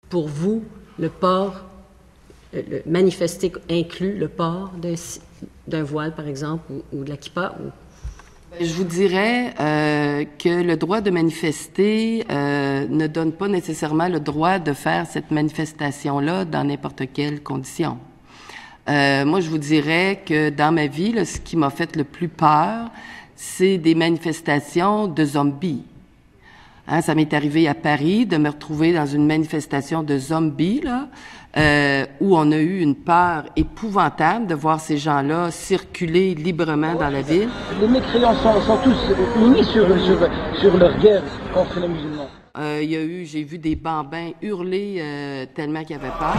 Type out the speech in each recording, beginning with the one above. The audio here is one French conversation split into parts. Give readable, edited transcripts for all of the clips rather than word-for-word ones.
pour vous, le port, le manifester inclut le port d'un voile, par exemple, ou de la kippa? Je vous dirais que le droit de manifester ne donne pas nécessairement le droit de faire cette manifestation-là dans n'importe quelle condition. Moi, je vous dirais que dans ma vie, là, ce qui m'a fait le plus peur, c'est des manifestations de zombies. Hein, ça m'est arrivé à Paris de me retrouver dans une manifestation de zombies, là, où on a eu une peur épouvantable de voir ces gens-là circuler librement dans la ville. Les mécréants sont tous unis sur leur guerre contre les musulmans. J'ai vu des bambins hurler tellement qu'ils avaient peur.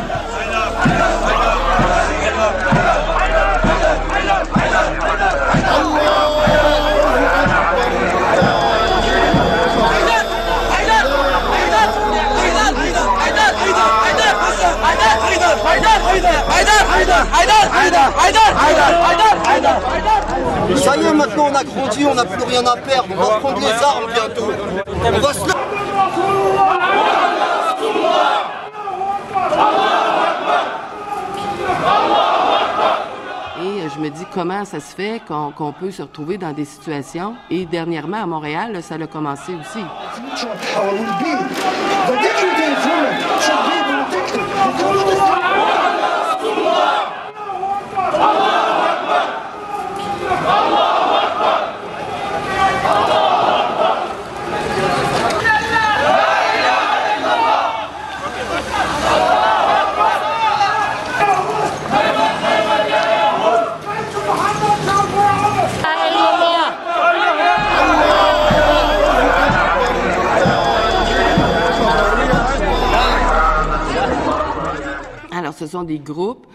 Ça y est, maintenant on a grandi, on n'a plus rien à perdre, on va prendre les armes bientôt. On va se... Et je me dis comment ça se fait qu'on peut se retrouver dans des situations. Et dernièrement, à Montréal, là, ça a commencé aussi. Alors, ce sont des groupes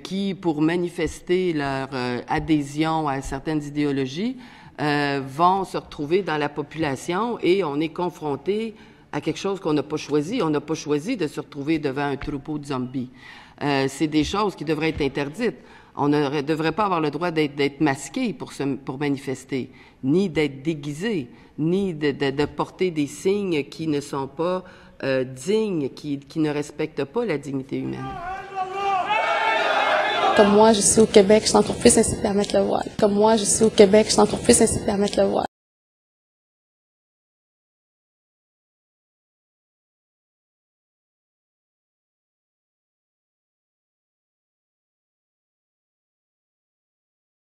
qui, pour manifester leur adhésion à certaines idéologies, vont se retrouver dans la population et on est confronté à quelque chose qu'on n'a pas choisi. On n'a pas choisi de se retrouver devant un troupeau de zombies. C'est des choses qui devraient être interdites. On ne devrait pas avoir le droit d'être masqué pour manifester, ni d'être déguisé, ni de porter des signes qui ne sont pas dignes, qui ne respectent pas la dignité humaine. Comme moi, je suis au Québec, je suis encore plus incitée à mettre le voile. Comme moi, je suis au Québec, je suis encore plus incitée à mettre le voile.